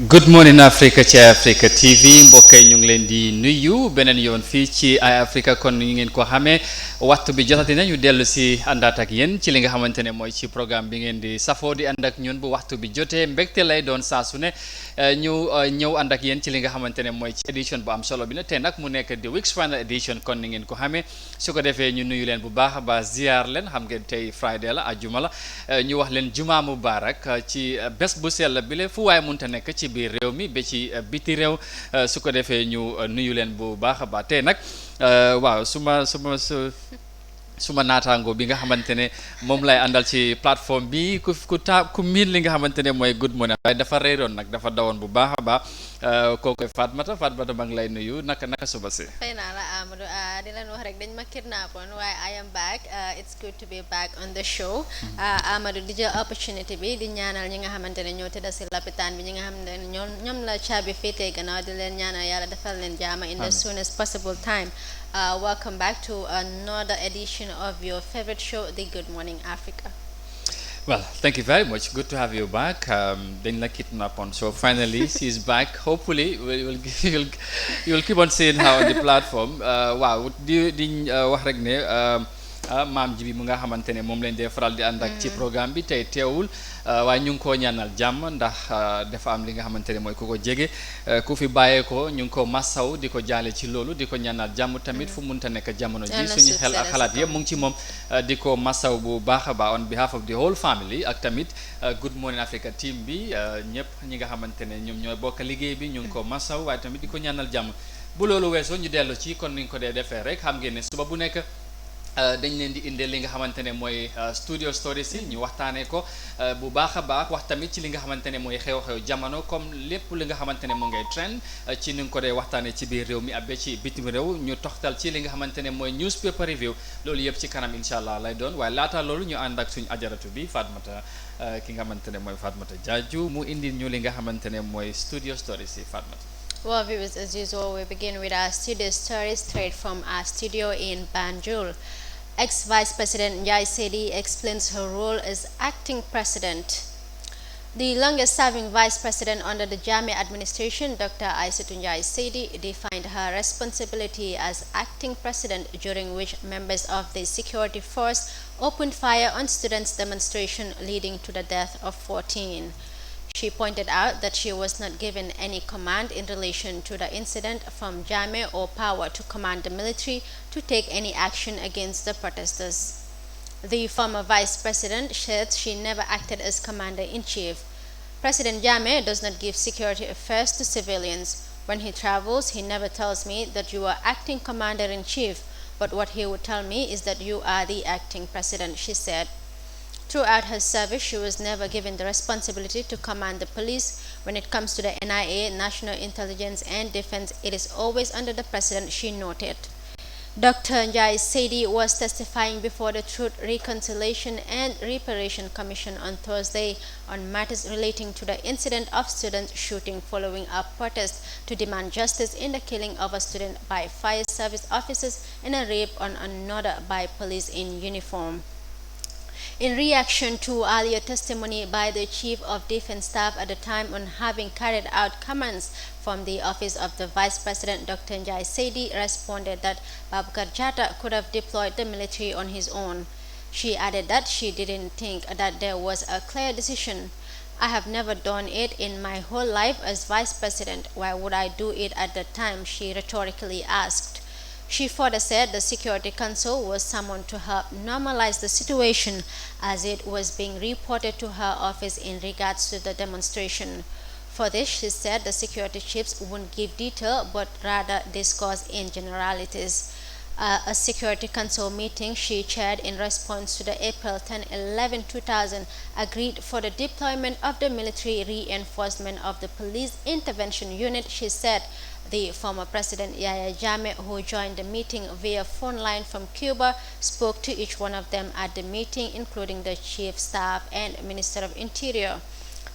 Good morning Africa ci Africa TV mbokk yi ñu ngi leen di nuyu beneen yoon fii ci Eye Africa kon ñu ngeen ko xamee waxtu bi jotati na ñu dellu si àndaat ak yéen ci li nga xamante ne mooy ci programme bi ngeen di safoo di ànd ak ñun bu waxtu bi jotee mbégte lay doon saa su ne ñu ñëw ànd ak yéen ci li nga xamante ne mooy ci édition bu am solo bi na tey nag mu nekk di week's final edition kon ni ngeen ko xamee su ko defee ñu nuyu leen bu baax ba ziar leen xam ngeen tey Friday la ajjuma la ñu wax leen juma mubarak ci bés bu sell bi le fu waaye munta nekk ci biir réew mi ba ci biti réew su ko defee ñu nuyu leen bu baax a baax tey nag waaw suma naataango bi nga xamante ne moom lay àndal ci plateforme bi ku miin li nga xamante ne mooy Good Morning waaye dafa réeroon nag dafa dawoon bu baax a baax kooku Fatmata maa ngi lay nuyu naka suba si. fay naa la Amadou di leen wax rek dañ ma kidnappoon waaye I am back it's good to be back on the show Amadou di jël opportunity bi di ñaanal ñi nga xamante ne ñoo tëdda si lopitaan bi ñi nga xam ne ñoom la caabi féetee gannaaw di leen ñaanal yàlla defal leen jaama in the soonest possible time. Welcome back to another edition of your favorite show, The Good Morning Africa. Well, thank you very much. Good to have you back. Then la kidnap on. So finally, she's back. Hopefully, you'll keep on seeing her on the platform. Wow, di wax rek ne maam ji bi mu nga xamante ne moom leen dee faral di ànd ak ci programme bi tey teewul waaye ñu ngi koo ñaanal jàmm ndax dafa am li nga xamante ne mooy ku ko jege ku fi bàyyee ko ñu ngi ko massaw di ko jaale ci loolu di ko ñaanal jàmm tamit fu munta nekk jamono ji suñu xel ak xalaat yëpp mu ngi ci moom di ko massaw bu baax a baax on behalf of the whole family ak tamit Good Morning Africa team bi ñëpp ñi nga xamante ne ñoom ñooy bokk liggéey bi ñu ngi ko massaw waaye tamit di ko ñaanal jàmm bu loolu weesoo ñu dellu ci kon niñ ko dee defee rek xam ngeen ne suba bu nekk dañ leen di indee li nga xamante ne mooy studio stories yi ñu waxtaanee ko bu baax a baax wax tamit ci li nga xamante ne mooy xew-xew jamono comme lépp li nga xamante ne mu ngay trend ci ni nga ko dee waxtaanee ci biir réew mi ak ba ci bitim réew ñu toxtal ci li nga xamante ne mooy newspaper review loolu yëpp ci kanam incha allah lay doon waaye laata loolu ñu ànd ak suñu ajaratu bi Fatmata ki nga xamante ne mooy Fatmata Jaaju mu indi ñu li nga xamante ne mooy studio stories yi Fatmata. Well, viewers, as usual, we begin with our studio stories straight from our studio in Banjul. Ex-Vice President Njai Sedi explains her role as acting president. The longest-serving vice president under the Jammeh administration, Dr. Aissatou Njai Sedi, defined her responsibility as acting president, during which members of the security force opened fire on students' demonstration, leading to the death of 14. She pointed out that she was not given any command in relation to the incident from Jammeh or power to command the military to take any action against the protesters. The former vice president said she never acted as commander-in-chief. President Jammeh does not give security affairs to civilians. When he travels, he never tells me that you are acting commander-in-chief, but what he would tell me is that you are the acting president, she said. Throughout her service, she was never given the responsibility to command the police. When it comes to the NIA, National Intelligence and Defense, it is always under the president, she noted. Dr. Njai Sedi was testifying before the Truth, Reconciliation and Reparation Commission on Thursday on matters relating to the incident of students shooting following a protest to demand justice in the killing of a student by fire service officers and a rape on another by police in uniform. In reaction to earlier testimony by the Chief of Defense Staff at the time on having carried out commands from the office of the Vice President, Dr. Njai Sedi responded that Babakar Jatta could have deployed the military on his own. She added that she didn't think that there was a clear decision. I have never done it in my whole life as Vice President. Why would I do it at that time? She rhetorically asked. She further said the Security Council was summoned to help normalize the situation as it was being reported to her office in regards to the demonstration. For this, she said the security chiefs wouldn't give detail but rather discuss in generalities. A Security Council meeting she chaired in response to the April 10-11, 2000 agreed for the deployment of the military reinforcement of the Police Intervention Unit, she said. The former President Yahya Jammeh, who joined the meeting via phone line from Cuba, spoke to each one of them at the meeting, including the Chief Staff and Minister of Interior.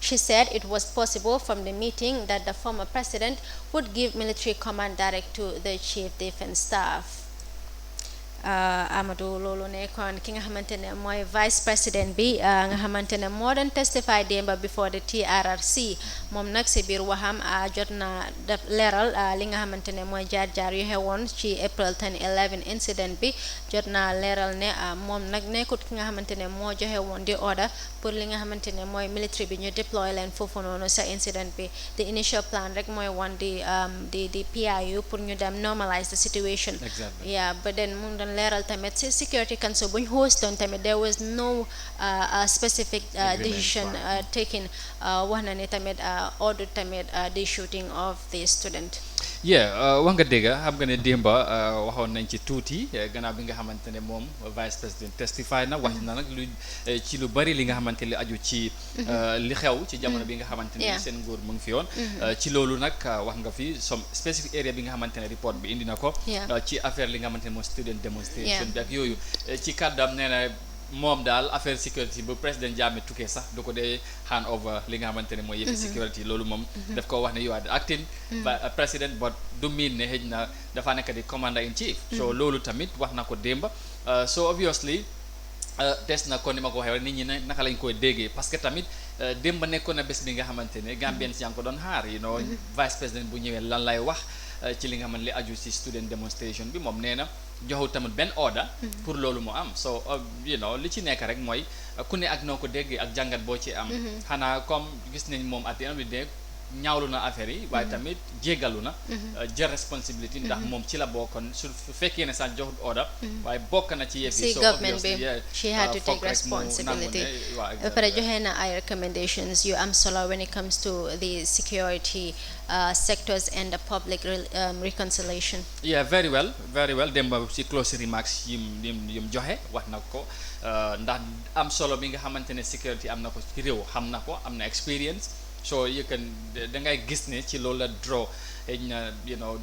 She said it was possible from the meeting that the former president would give military command direct to the Chief Defense Staff. Amadou loolu nekkoon ki nga xamante ne mooy vice président bi nga xamante ne moo doon testify démba before the TRRC moom nag si biir waxam jot na def leeral li nga xamante ne mooy jaar-jaar yu xewoon ci April 10 11 incident bi jot na leeral ne moom nag nekkut ki nga xamante ne moo joxe woon di order pour li nga xamante ne mooy military bi ñu deploy leen foofu noonu sa incident bi the initial plan rek mooy woon di PIU pour ñu dem normalize the situation. Exactly. Yeah, but then mu doon leeral tamit si security council bu ñu host doon tamit there was no specific decision taken wax na ni tamit order tamit the shooting of the student. Wax nga dégg xam nga ne démba waxoon nañ ci tuuti gannaaw bi nga xamante ne moom vice président testify na wax na nag lu ci lu bari li nga xamante li aju ci li xew ci jamono bi nga xamante ne seen nguur mu ngi fi yoon ci loolu nag wax nga fi some specific area bi nga xamante ne report bi indi na ko ci affaire li nga xamante ne mooy student demonstration bi ak yooyu ci kàddam nee na moom daal affaire sécurité bu président Jammeh tukkee sax du ko dee hand over li nga xamante ne mooy yëfi sécurité loolu moom daf ko wax ne you are the acting président but du miin ne xëj na dafa nekk di commander in chief so loolu tamit wax na ko démba so obviously des na kon ni ma ko waxee nit ñi ne naka lañ koy déggee parce que tamit démba nekkoon na bés bi nga xamante ne Gambians yaa ngi ko doon xaar vice président bu ñëwee lan lay wax ci li nga xamante li aju ci student demonstration bi moom nee na joxul tamit benn order pour loolu mu am so li ci nekk rek mooy ku ne ak noo ko déggee ak jàngat boo ci am xanaa comme gis nañ moom at the end of the day ñaawlu na affaire yi waaye tamit jéggalu na jël responsibility ndax moom ci la bokkoon su fekkee ne sax joxut order waaye bokk na ci yëf yi si government bi she had to take responsibility ba pare joxe na ay recommendations yu am solo when it comes to the security sectors and the public reconciliation. Very well dem ba ci closing remarks yim joxe wax na ko ndax am solo bi nga xamante ne security am na ko ci réew xam na ko am na experience so you can dangay gis ne ci loolu la draw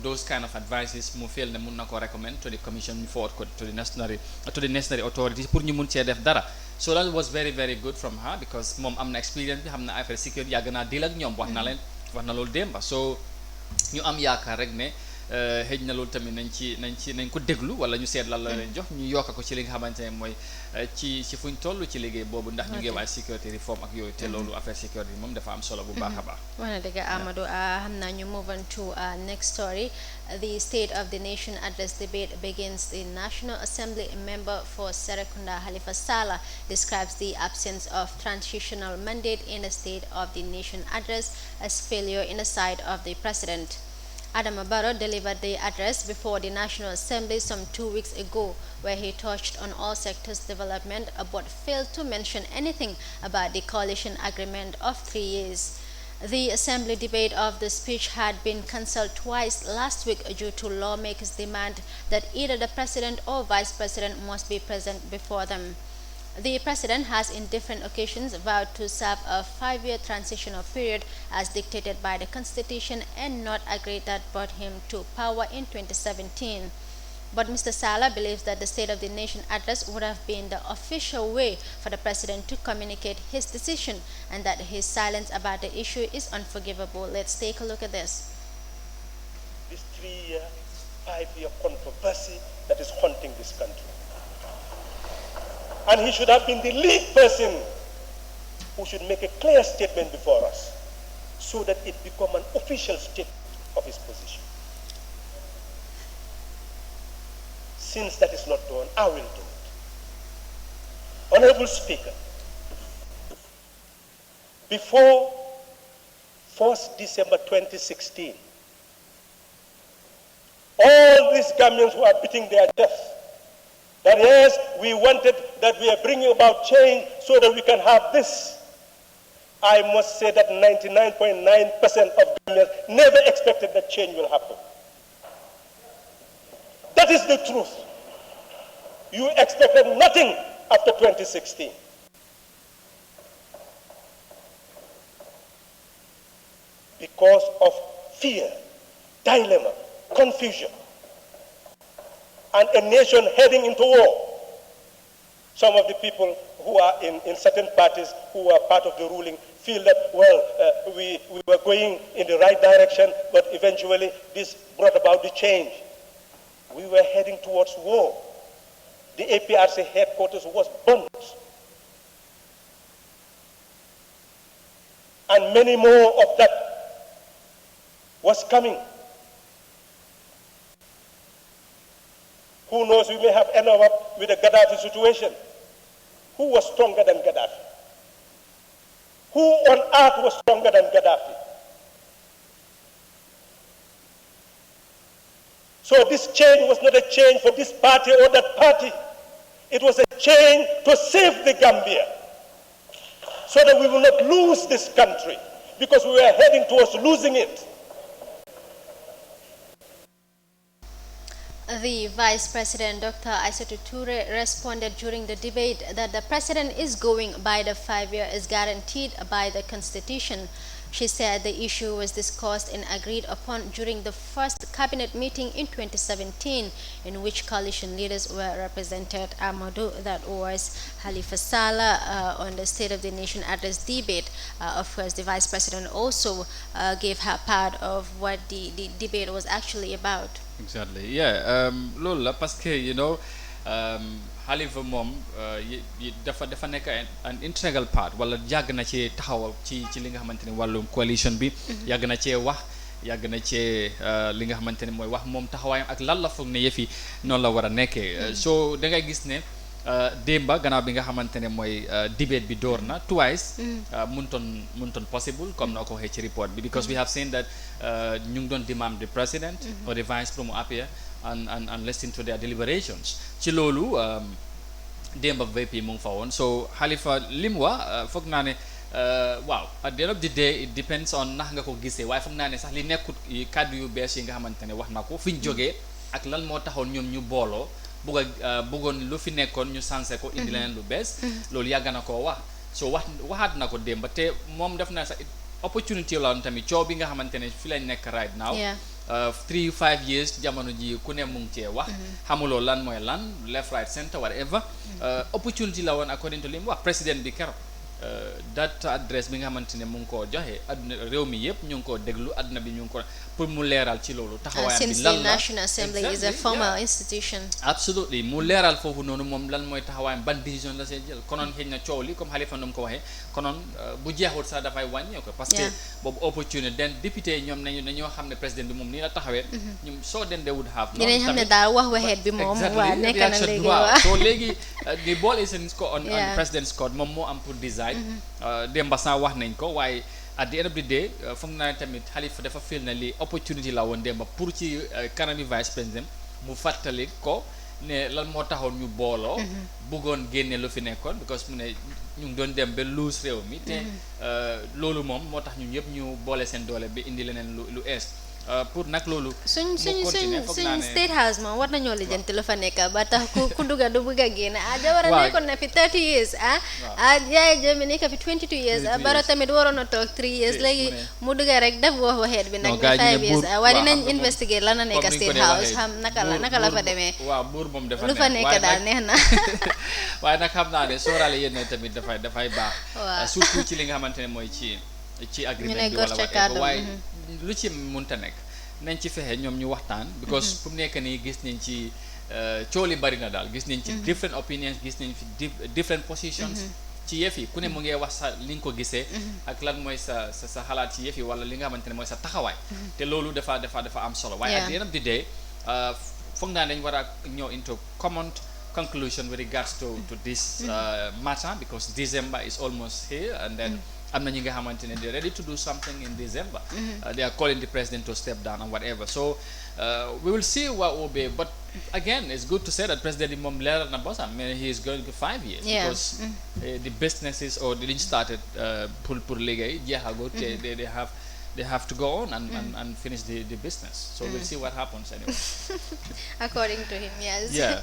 those kind of advices mu feel ne mun na ko recommend to the commission forward ko to the necessary authorities pour ñu mun cee def dara so that was very very good from her because moom am na experience bi xam na affaire security yàgg naa deal ak ñoom wax na loolu démba so ñu am yaakaar rek ne xëj na loolu tamit nañ ko déglu wala ñu seet lan la leen jox ñu yokk ko ci li nga xamante ne mooy ci fuñ toll ci liggéey boobu ndax ñu ngi waay security reform ak yooyu te loolu affaire security moom dafa am solo bu baax a baax. wax na dëgg Amadou xam naa ñu move on to next story. The State of the Nation address debate begins. The National Assembly member for Serekunda Halifa Sallah describes the absence of transitional mandate in the State of the Nation address as failure in the side of the president. Adama Barrow delivered the address before the National Assembly some 2 weeks ago, where he touched on all sectors' development but failed to mention anything about the coalition agreement of 3 years. The Assembly debate of the speech had been cancelled twice last week due to lawmakers' demand that either the President or Vice President must be present before them. The President has in different occasions vowed to serve a 5-year transitional period as dictated by the Constitution and not agreed that brought him to power in 2017. But Mr. Sallah believes that the State of the Nation address would have been the official way for the President to communicate his decision and that his silence about the issue is unforgivable. Let's take a look at this. This 3-year, 5-year controversy that is haunting this country. And he should have been the lead person who should make a clear statement before us so that it become an official statement of his position. Since that is not done, I will do it. Honorable Speaker, before 1st December 2016, all these Gambians who are beating their chest, that yes, we wanted that we are bringing about change so that we can have this. I must say that 99.9% of Gambians never expected that change will happen. That is the truth. You expected nothing after 2016. Because of fear, dilemma, confusion, and a nation heading into war. Some of the people who are in certain parties who are part of the ruling feel that, well, we were going in the right direction, but eventually this brought about the change. We were heading towards war. the APRC headquarters was burnt. And many more of that was coming. Who knows, we may have ended up with a Gaddafi situation. Who was stronger than Gaddafi? Who on earth was stronger than Gaddafi? So this change was not a change for this party or that party. It was a change to save the Gambia, so that we will not lose this country, because we were heading towards losing it. The Vice President, Dr. Aissatou Toure, responded during the debate that the President is going by the 5-year as guaranteed by the Constitution. She said the issue was discussed and agreed upon during the first cabinet meeting in 2017, in which coalition leaders were represented. Amadou, that was Halifa Sallah, on the State of the Nation address debate. Of course, the Vice President also gave her part of what the debate was actually about. Exactly, yeah. Lola, parce que you know, Halifa moom dafa nekk an integral part wala yàgg na ci taxaw ci li nga xamante ne wàllum coalition bi. yàgg na cee wax, yàgg na cee li nga xamante ne mooy wax moom taxawaayam ak lan la foog ne yëf yi noonu la war a nekkee. so da ngay gis ne démba gannaaw bi nga xamante ne mooy debate bi door na twice. muntoon possible comme na ko waxee ci report bi, because we have seen that ñu ngi doon demand the president or the vice pour mu appear and listen to their deliberations. ci loolu démba VP mu ngi fa woon. so Halifa li mu wax foog naa ne waaw at the end of the day it depends on nax nga ko gisee, waaye foog naa ne sax li nekkut kàddu yu bees yi nga xamante ne wax na ko fi ñu jógee ak lan moo taxoon ñoom ñu booloo bëggoon lu fi nekkoon ñu sansé ko indi leneen lu bees. loolu yàgg na koo wax. so waxaat na ko démba te moom def na sax opportunity la woon tamit coow bi nga xamante ne fi lañ nekk right now. 3-5 years jamono ji ku ne mu ngi cee wax. xamuloo lan mooy lan left right center whatever. opportunity la woon according to li mu wax président bi keroog. that address bi nga xamante ne mu ngi koo joxe adduna réew mi yëpp ñu ngi koo déglu adduna bi ñu ngi ko pour mu leeral ci loolu taxawaayam bi since lan the la National Assembly is a formal institution. absolutely mu leeral foofu noonu moom lan mooy taxawaayam ban décision la see jël konoon xëy na coow li comme Halifa nu mu ko waxee konoon bu jeexul sax dafay wàññee ko parce que boobu opportunité den député yi ñoom dañoo xam ne président bi moom nii la taxawee ñoom soo den de would have dinañ xam ne daal wax waxeet bi moom waa nekk na léegi waaw so léegi the ball is in court on president's court moom moo am pour decide démba sax wax nañ ko waaye at the end of the day foog naa tamit Halifa dafa feel na li opportunity la woon démba pour ci kanami vice président mu fàttali ko ne lan moo taxoon ñu booloo bëggoon génne lu fi nekkoon because mu ne ñu ngi doon dem ba lose réew mi te loolu moom moo tax ñun yëpp ñu boole seen doole bi indi leneen lu ees pour nag loolu suñ State House moom war nañoo lijjanti lu fa nekk ba tax ku dugga du bëgg a génn Jawara nekkoon na fi 30 years Yaya Jammeh nekk fi 22 years Barrow tamit waroon na toog 3 years léegi mu dugga rek def wax waxeet bi nag 5 years waaye dinañ investigate lan na nekk State House xam naka la fa demee waaw buur moom dafa lu fa nekk daal neex na waaye nag xam naa ne sóoraale yéen tamit dafay baax surtout ci li nga xamante ne mooy ci agreement bi wala waaye lu ci munta nekk nañ ci fexe ñoom ñu waxtaan because fu mu nekk nii gis nañ ci coow li bari na daal gis nañ ci different opinions gis nañ fi different positions ci yëf yi ku ne mu ngee wax sa li nga ko gisee ak lan mooy sa xalaat ci yëf yi wala li nga xamante ne mooy sa taxawaay te loolu dafa am solo waaye at the end of the day foog naa dañ war a ñëw into common conclusion with regards to this matter because December is almost here and then am na ñi nga xamante ne they're ready to do something in December. They are calling the president to step down and whatever. So we will see what will be. But again, it's good to say that President moom leeral na bosam mais he is going to 5 years. Because the businesses or they started pour liggéey jeexago te they have to go on and finish the business. So we'll see what happens anyway. According to him, yes. Yeah.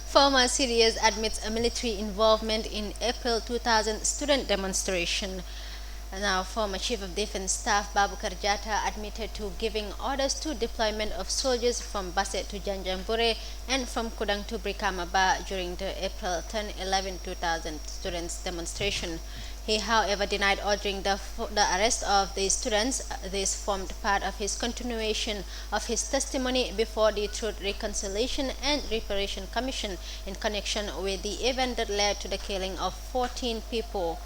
Former CDS admits a military involvement in April 2000 student demonstration. Now, former Chief of Defense Staff Babukar Jatta admitted to giving orders to deployment of soldiers from Basse to Janjanbureh and from Kudang to Brikamaba during the April 10-11, 2000 students' demonstration. He, however, denied ordering the arrest of the students. This formed part of his continuation of his testimony before the Truth, Reconciliation and Reparation Commission in connection with the event that led to the killing of 14 people.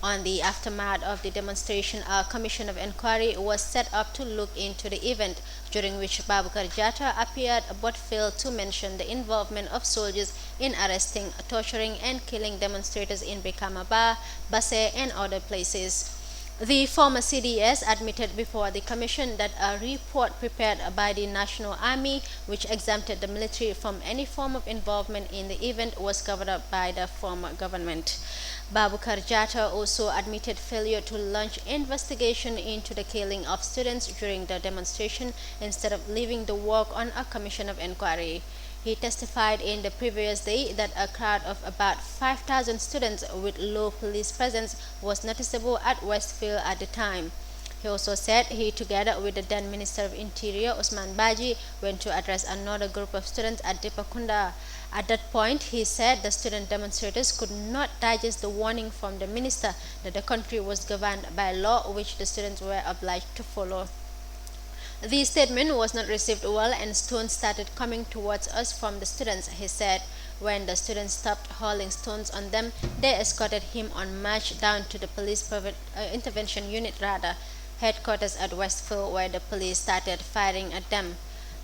On the aftermath of the demonstration, a commission of inquiry was set up to look into the event, during which Babukar Jatta appeared but failed to mention the involvement of soldiers in arresting, torturing, and killing demonstrators in Brikamaba, Basse, and other places. The former CDS admitted before the commission that a report prepared by the National Army, which exempted the military from any form of involvement in the event, was covered up by the former government. Babukar Jatta also admitted failure to launch investigation into the killing of students during the demonstration instead of leaving the work on a commission of inquiry. He testified in the previous day that a crowd of about 5,000 students with low police presence was noticeable at Westfield at the time. He also said he, together with the then Minister of Interior Usman Baji, went to address another group of students at Dipakunda. At that point, he said the student demonstrators could not digest the warning from the minister that the country was governed by law which the students were obliged to follow. The statement was not received well and stones started coming towards us from the students, he said. When the students stopped hurling stones on them, they escorted him on march down to the police intervention unit headquarters at Westfield, where the police started firing at them.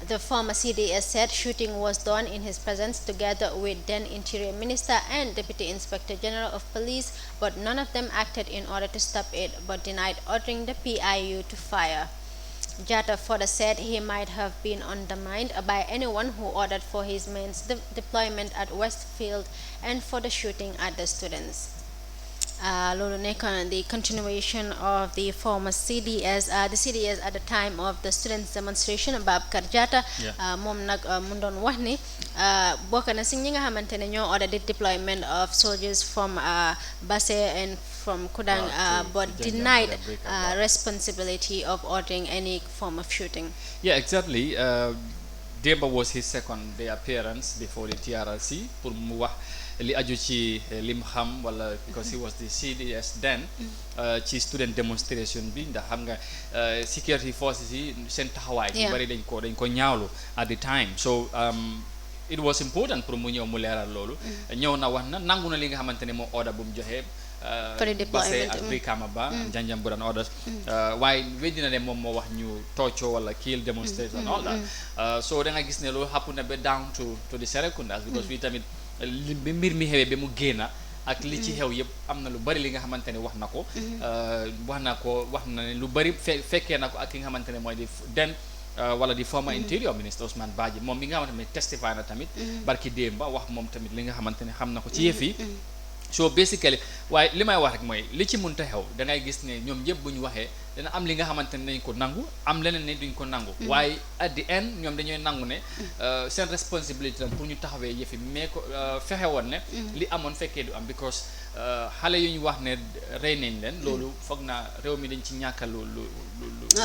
The former CDS said shooting was done in his presence together with then Interior Minister and Deputy Inspector General of Police, but none of them acted in order to stop it, but denied ordering the PIU to fire. Jatta further said he might have been undermined by anyone who ordered for his men's deployment at Westfield and for the shooting at the students. Lolo nekon the continuation of the former CDS, the CDS at the time of the students demonstration, Babukar Jatta, mom nag mun doon wax ni bokk na si ñi nga xamante ne ñoo order the deployment of soldiers from Basse and from Kudang, but denied responsibility of ordering any form of shooting. Yeah, exactly. Demba was his second day appearance before the TRRC pour mu wax li aju ci lim xam wala because he was the CDS then ci student demonstration bi ndax xam nga security forces yi seen taxawaay yu bari dañ ko ñaawlu at the time. So it was important pour mu ñëw mu leeral loolu ñëw na wax na nangu na li nga xamante ne moo order bu mu joxe Basse ak Brikama Janjanbureh and others waaye weddi na ne moom moo wax ñu tocco wala kill demonstrators and all that. So da nga gis ne loolu happen na ba down to the Serekundas because fii tamit bi mbir mi xewee ba mu génna ak li ci xew yëpp am na lu bari li nga xamante ne wax na ko wax na ne lu bari fekkee na ko ak ki nga xamante ne mooy di den wala di former interior minister Ousmane Badji moom mi nga xamante ne testify na tamit barki démba wax moom tamit li nga xamante ne xam na ko ci yëf yi. So basically waaye li may wax rek mooy li ci mënta xew da ngay gis ne ñoom ñëpp bu ñu waxee dana am li nga xamante ne dañ ko nangu am leneen ne duñ ko nangu waaye at the end ñoom dañooy nangu ne seen responsibility tam pour ñu taxawee yëfi mais ko fexe woon ne li amoon fekkee du am because xale yu ñu wax ne rey nañ leen loolu foog naa réew mi dañ ci ñàkka lu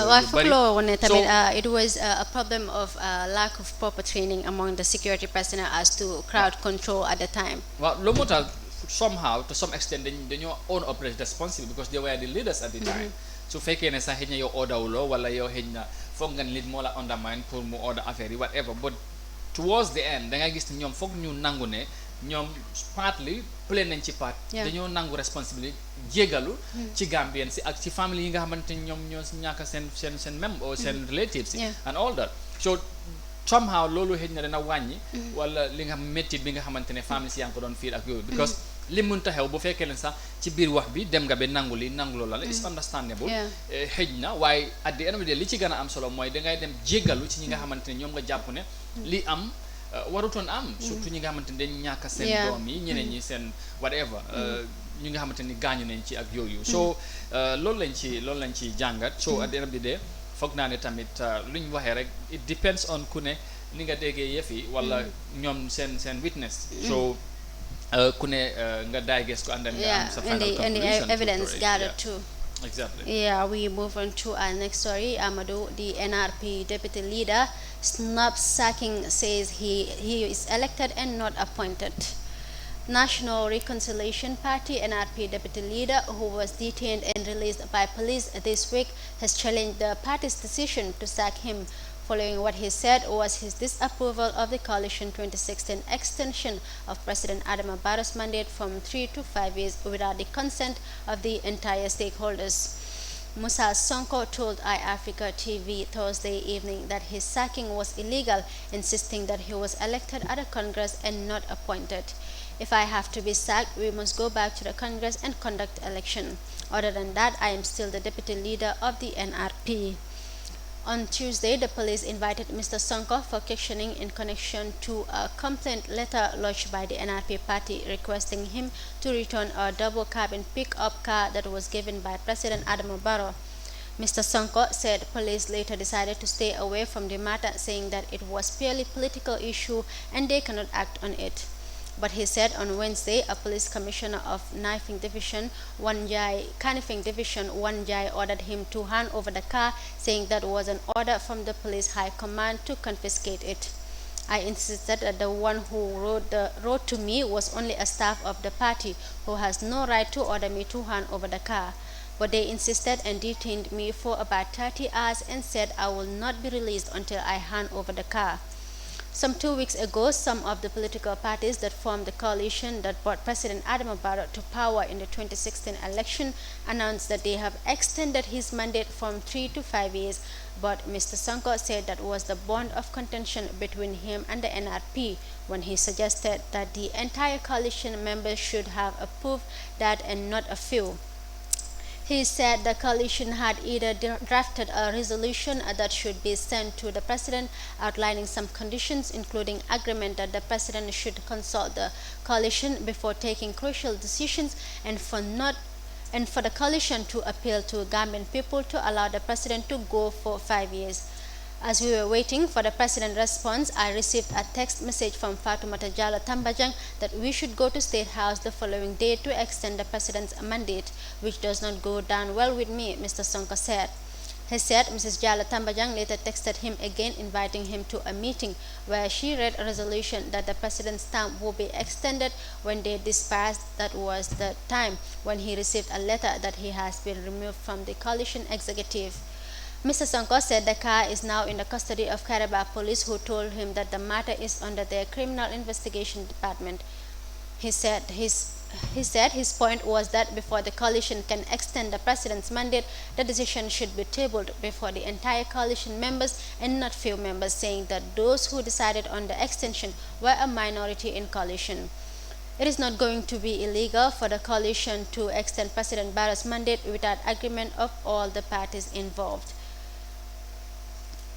waaye foog loo woon ne tamit it was a problem of lack of proper training among the security personnel as to crowd control at the time. waaw loolu moo tax somehow to some extent dañoo own up responsibility because they were the leaders at the time. su fekkee ne sax xëy na yow ordawuloo wala yow xëy na foog nga nit moo la undermine pour mu order affaire yi whatever but towards the end da ngay gis ne ñoom foog ñu nangu ne ñoom partly play nañ ci part dañoo nangu responsibility jégalu ci Gambien si ak ci famille yi nga xamante ni ñoom ñoo si ñàkk seen même or seen relatives and all that. So somehow loolu xëy na dana wàññi wala li nga xam métit bi nga xamante ne famille si yaa ngi ko doon fiir ak yooyu because li mënta xew bu fekkee leen sax ci biir wax bi dem nga ba nangu loola la is understandable xëj na waaye at the end of the day li ci gën a am solo mooy dangay dem jéggalu ci ñi nga xamante ne ñoom nga jàpp ne li am warutoon am surtout ñi nga xamante ne dañ ñàkk seen doom yi ñeneen ñi seen whatever ñi nga xamante ni gaañu nañ ci ak yooyu so loolu lañ ci jàngat so at the end of the day foog naa ne tamit lu ñu waxee rek it depends on ku ne ni nga déggee yëf yi wala ñoom seen witness so ku ne nga digest ko and then nga am sa final conclusion and the evidence gathered too. Exactly. Yeah, we move on to our next story. Amadou, the NRP deputy leader, snubs sacking, says he is elected and not appointed. National Reconciliation Party NRP deputy leader, who was detained and released by police this week, has challenged the party's decision to sack him following what he said was his disapproval of the coalition 2016 extension of President Adama Barrow's mandate from 3 to 5 years without the consent of the entire stakeholders. Musa Sonko told iAfrica TV Thursday evening that his sacking was illegal, insisting that he was elected at a Congress and not appointed. If I have to be sacked, we must go back to the Congress and conduct election. Other than that, I am still the deputy leader of the NRP. On Tuesday, the police invited Mr. Sonko for questioning in connection to a complaint letter lodged by the NRP party requesting him to return a double cabin pickup car that was given by President Adama Barrow. Mr. Sonko said police later decided to stay away from the matter, saying that it was purely political issue and they cannot act on it. But he said on Wednesday, a police commissioner of Knifing Division, Canifing Division, Wanjai ordered him to hand over the car, saying that was an order from the police high command to confiscate it. I insisted that the one who wrote to me was only a staff of the party who has no right to order me to hand over the car. But they insisted and detained me for about 30 hours and said I will not be released until I hand over the car. Some 2 weeks ago, some of the political parties that formed the coalition that brought President Adama Barrow to power in the 2016 election announced that they have extended his mandate from 3 to 5 years, but Mr. Sonko said that was the bond of contention between him and the NRP when he suggested that the entire coalition members should have approved that and not a few. He said the coalition had either drafted a resolution that should be sent to the president outlining some conditions, including agreement that the president should consult the coalition before taking crucial decisions, and for the coalition to appeal to Gambian people to allow the president to go for 5 years. As we were waiting for the president's response, I received a text message from Fatoumata Jallow Tambajang that we should go to State House the following day to extend the president's mandate, which does not go down well with me, Mr. Sonko said. He said Mrs. Jallow Tambajang later texted him again inviting him to a meeting where she read a resolution that the president's term will be extended when they dispersed. That was the time when he received a letter that he has been removed from the coalition executive. Mr. Sonko said the car is now in the custody of Karabakh police, who told him that the matter is under their criminal investigation department. He said his point was that before the coalition can extend the president's mandate, the decision should be tabled before the entire coalition members and not few members, saying that those who decided on the extension were a minority in coalition. It is not going to be illegal for the coalition to extend President Barrow's mandate without agreement of all the parties involved.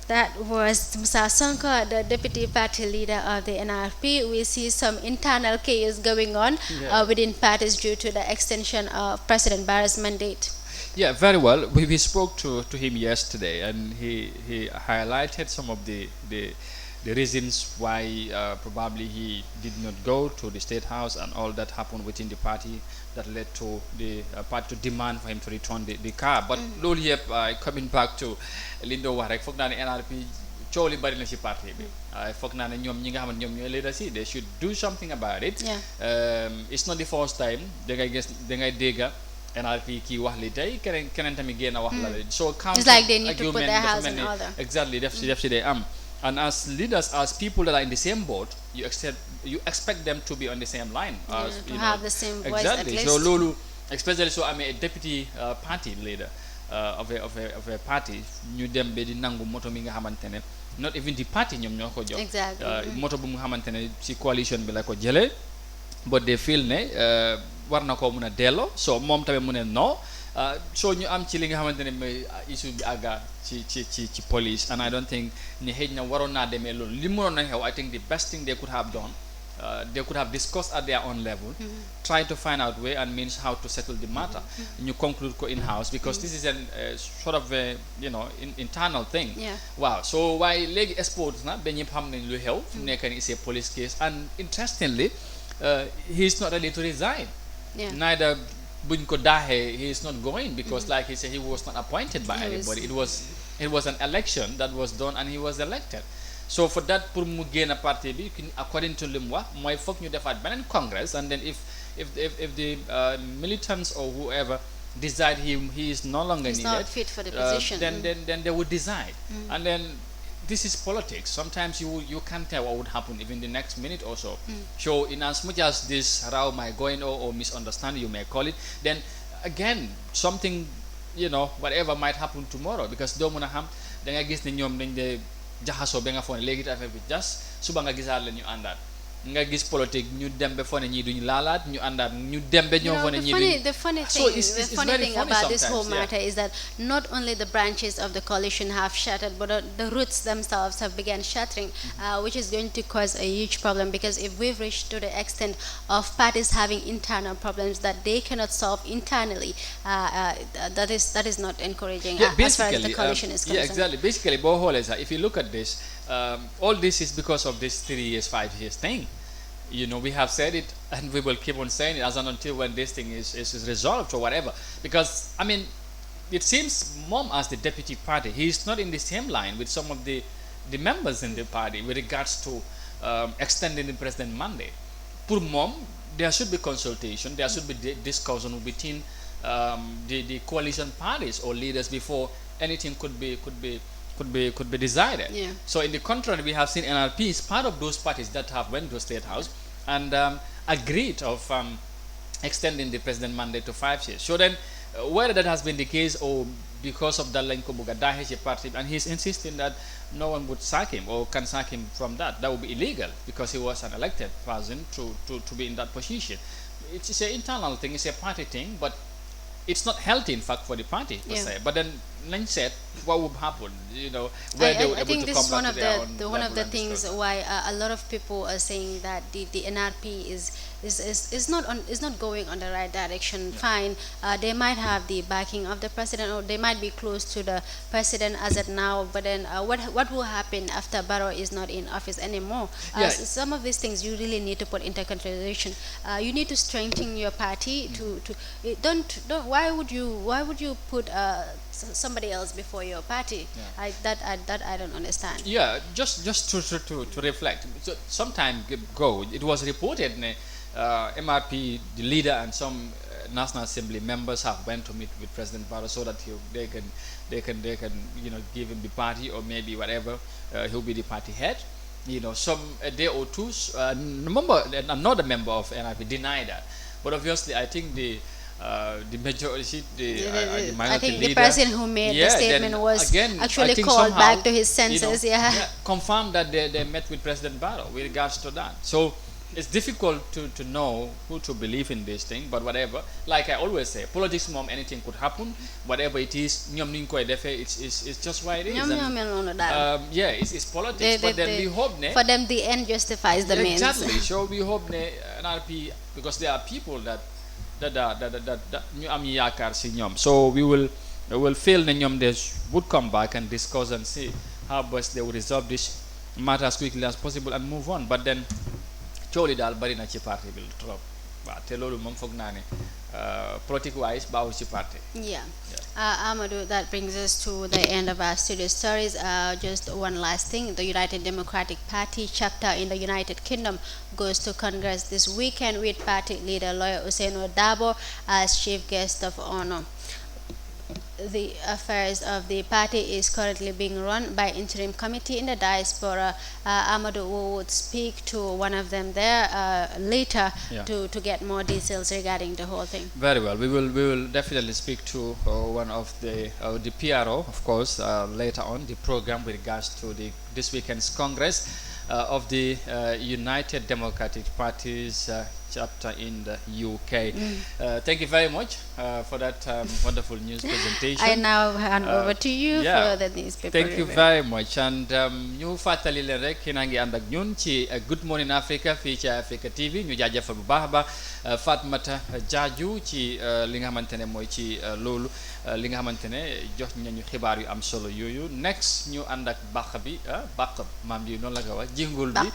That was Musa Sonko, the deputy party leader of the NRP. We see some internal chaos going on Yeah. within parties due to the extension of President Barrow's mandate. Yeah, very well. We spoke to him yesterday, and he highlighted some of the reasons why probably he did not go to the State House and all that happened within the party that led to the party to demand for him to return the car. But loolu yëpp coming back to li ñu doon wax rek foog naa ne NRP coow li bari na ci parti bi. Foog naa ne ñoom ñi nga xam ne ñoom ñooy leader si they should do something about it. Yeah. It's not the first time da ngay dégga NRP kii wax li tey keneen tamit génn wax la de. So It's like they need to put argument their dafa house mel in ni order. exactly def si day am. And as leaders, as people that are in the same boat, you expect them to be on the same line. Yeah, As, to you have know, the same voice exactly. at So least. Lulu, especially so I'm a deputy party leader of a party. Ñu dem be di nangu moto mi nga xamantene not even the party ñom ñoko jox. Exactly. Moto bu nga xamantene ci coalition bi la ko jëlé, but they feel ne war na ko mëna dello. So mom tamé mu ne no. So ñu am ci li nga xamantene moy issue bi aga ci police, and I don't think ni xëj na waroon naa demee loolu li mënoon na xew. I think the best thing they could have done, they could have discussed at their own level, try to find out way and means how to settle the matter. You conclude ko in house because this is an sort of a internal thing. Yeah. Wow. So why léegi export na ba ñëpp xam nañ lu xew fu mu nekk ni it's a police case, and interestingly he is not ready to resign. Yeah. Neither buñ ko daaxee he is not going because like he said he was not appointed by anybody. It was an election that was done and he was elected. So for that pour mu génn parti bi according to li mu wax mooy foog ñu defaat beneen congress and then if the militants or whoever decide he is no longer He's needed not fit for the position. then they would decide and then this is politics. Sometimes you can't tell what would happen even the next minute or so. So in as much as this row might going or misunderstanding you may call it, then again something whatever might happen tomorrow because doo mën a xam da nga gis ne ñoom dañ de jaxasoo ba nga foog ne léegi affaire bi just suba nga gisaat la ñu àndaat nga gis politique ñu dem ba foog ne ñii duñ laalaat ñu àndaat ñu dem ba ñoo foog ne ñii duñ. The funny thing about this whole matter is that not only the branches of the coalition have shattered, but the roots themselves have begun shattering, which is going to cause a huge problem because if we've reached to the extent of parties having internal problems that they cannot solve internally, that is not encouraging as far as the coalition is concerned. Yeah, exactly. Basically, if you look at this, all this is because of this 3 years, 5 years thing. We have said it and we will keep on saying it as and until when this thing is resolved or whatever. Because, I mean, it seems Mom as the deputy party, he is not in the same line with some of the members in the party with regards to extending the president mandate. For Mom, there should be consultation, there should be discussion between the coalition parties or leaders before anything could be decided. Yeah. So in the contrary, we have seen NRP is part of those parties that have went to State House and agreed of extending the president mandate to 5 years. So then, whether that has been the case or because of that Lenko Bugadaheche party, and he's insisting that no one would sack him or can sack him from that would be illegal because he was an elected person to be in that position. It's an internal thing, it's a party thing, but it's not healthy in fact for the party per se. But then Lynch said what would happen, where they were able to come back to their own level. One of the things why a lot of people are saying that the NRP is not going on the right direction. Fine, they might have the backing of the president or they might be close to the president as of now, but then what will happen after Barrow is not in office anymore? Some of these things you really need to put into consideration. You need to strengthen your party don't why would you put somebody else before your party? I don't understand. Just to reflect. So some time ago it was reported MRP, the leader and some National Assembly members have went to meet with President Barrow so that they can give him the party or maybe whatever, he'll be the party head. Some a day or two, another member of NRP denied that, but obviously I think the majority, the minority I think leader, the person who made the statement was again, actually called back to his senses. Confirmed that they met with President Barrow with regards to that. So it's difficult to know who to believe in this thing, but whatever. Like I always say, politics, Mom, anything could happen. Whatever it is, it's just why it is. It's politics, but then we hope for them the end justifies the means. Exactly. So we hope NRP, because there are people that ñu am yaakaar si ñoom. So we will feel ne ñoom they would come back and discuss and see how best they will resolve this matter as quickly as possible and move on. But then coow li daal bari na ci parti bi trop waaw te loolu moom foog naa ne politique wise baaxul ci parti. Amadou, that brings us to the end of our studio stories. Just one last thing: the United Democratic Party chapter in the United Kingdom goes to Congress this weekend with party leader lawyer Ousainou Darboe as chief guest of honor. The affairs of the party is currently being run by interim committee in the diaspora. Amadou would speak to one of them there later to get more details regarding the whole thing. Very well. We will definitely speak to one of the PRO, of course, later on the program with regards to this weekend's Congress of the United Democratic Party's chapter in the UK. Thank you very much for that wonderful news presentation. I now hand over to you for the newspaper. Thank you very much. And ñu fàttali leen rek ki na ngi ànd ak ñun ci Good Morning Africa fii ci Africa TV ñu jaajëfal bu baax a baax Fatmata Jaaju ci li nga xamante ne mooy ci loolu li nga xamante ne jox nañu xibaar yu am solo yooyu. Next ñu ànd ak bàq bi bàq maam yi noonu la ko wax jingul bi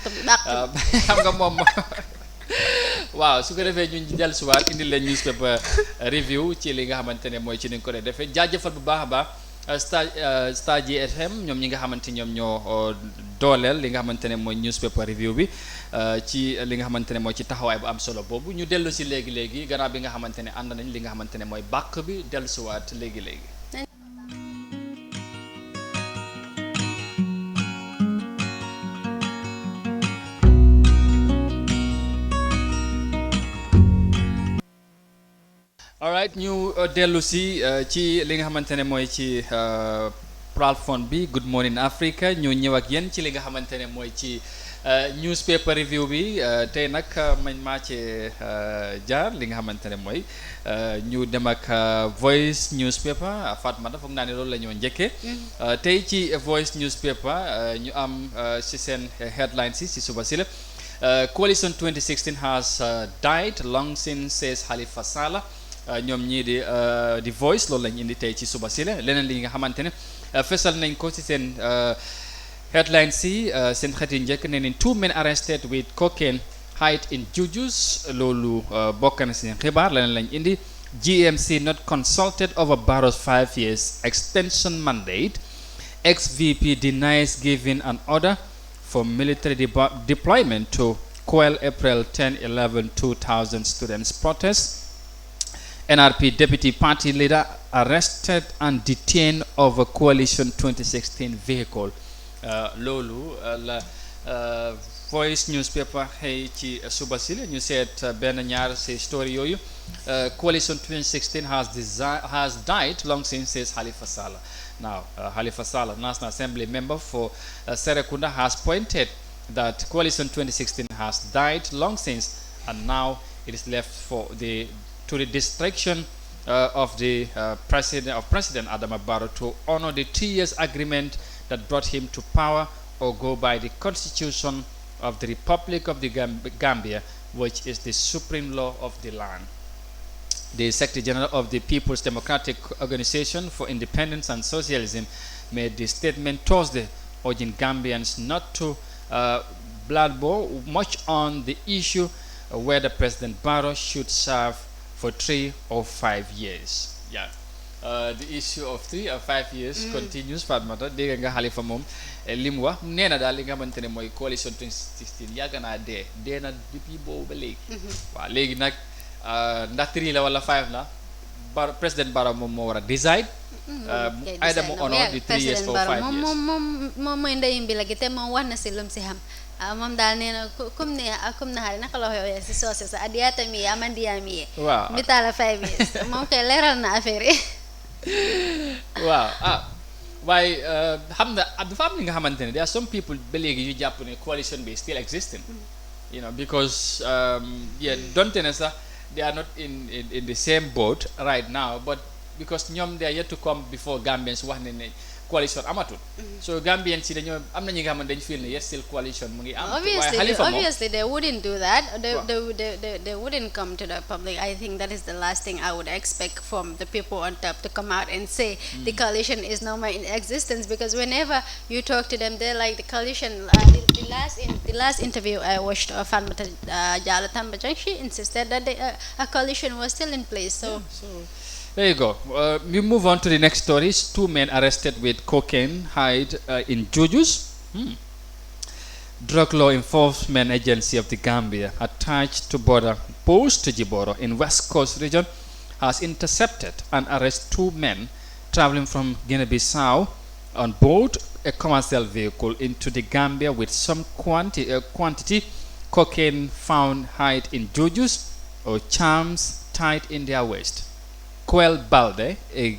xam nga moom waaw su ko defee ñu dellusiwaat indi leen newspaper review ci li nga xamante ne mooy ci ni ñu ko dee defee jaajëfal bu baax a baax Star GFM ñoom ñi nga xamante ñoom ñoo dooleel li nga xamante ne mooy newspaper review bi ci li nga xamante ne mooy ci taxawaay bu am solo boobu ñu dellu si léegi-léegi gannaaw bi nga xamante ne ànd nañ li nga xamante ne mooy bàkk bi dellusiwaat léegi-léegi. alright ñu dellu si ci li nga xamante ne mooy ci plateforme bi Good Morning Africa ñu ñëw ak yéen ci li nga xamante ne mooy ci newspaper review bi tey nag man maa ci jaar li nga xamante ne mooy ñu dem ak Voice newspaper Fatmata foog naa ne loolu la ñoo njëkkee tey ci Voice newspaper ñu am ci seen headline si suba si la Coalition 2016 has died long since, says Halifa Sallah. ñoom ñii di Voice loolu lañ indi tey ci suba si la leneen li nga xamante ne fesal nañ ko ci seen headline si seen xët yi njëkk ne nañ 2 men arrested with cocaine hide in jujus loolu bokk na seen xibaar leneen lañ indi GMC not consulted over Barrow's 5 years extension mandate ex-VP denies giving an order for military deployment to quell April 10-11 2000 students protest. NRP deputy party leader arrested and detained over coalition 2016 vehicle loolu la Voice newspaper xëy ci suba si la ñu seet benn ñaar ci story yooyu coalition 2016 has died long since, says Halifa Sallah. Now Halifa Sallah, National Assembly member for Serekunda, has pointed that coalition 2016 has died long since, and now it is left to the distraction of the President Adama Barrow to honor the 3 years agreement that brought him to power or go by the Constitution of the Republic of the Gambia, which is the supreme law of the land. The Secretary General of the People's Democratic Organization for Independence and Socialism made the statement Thursday, urging Gambians not to blabber much on the issue whether President Barrow should serve for 3 or 5 years. Yeah. The issue of 3 or 5 years continues. Fatmata dégg nga Halifa moom li mu wax nee na daal li nga xamante ne mooy coalition 2016 yàgg naa dee na depuis boobu ba léegi. waaw léegi nag ndax 3 la wala 5 la President Barrow moom moo war a decide. either mu honor the 3 years or 5 years. moom mooy ndeyim bi la gi te moom wax na si lum si xam. moom daal nee na comme na xari naka la waxee si soose sa adiyaata mi amandiya mi waaw mi taala 5 years moom kay leeral na affaire yi waaw waaye xam nga dafa am li nga xamante ne there are some people ba léegi yu jàpp ne coalition bi still existing because donte ne sax they are not in the same boat right now, but because ñoom they are yet to come before Gambians wax ne coalition amatul. So Gambians si dañoo am na ñi nga xam ne dañu feel ne yes still coalition mu ngi am. Obviously they wouldn't do that. They wouldn't come to the public. I think that is the last thing I would expect from the people on top, to come out and say the coalition is no more in existence, because whenever you talk to them they're like the coalition. The last interview I watched of Fatmata Jallow Tambajang, she insisted that a coalition was still in place. So there you go. We move on to the next stories. 2 men arrested with cocaine hide in Jujus. Drug Law Enforcement Agency of the Gambia, attached to border post Jiboro in West Coast region, has intercepted and arrested 2 men traveling from Guinea-Bissau on board a commercial vehicle into the Gambia with some quantity cocaine found hide in Jujus or charms tied in their waist. Quel Balde, a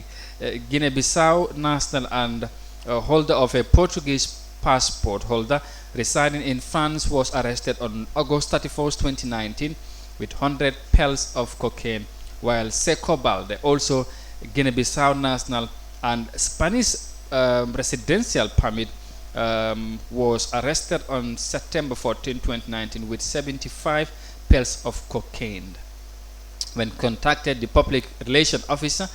Guinea-Bissau national and holder of a Portuguese passport holder residing in France, was arrested on August 31st, 2019 with 100 pills of cocaine, while Seco Balde, also Guinea-Bissau national and Spanish residential permit, was arrested on September 14, 2019 with 75 pills of cocaine. When contacted, the public relations officer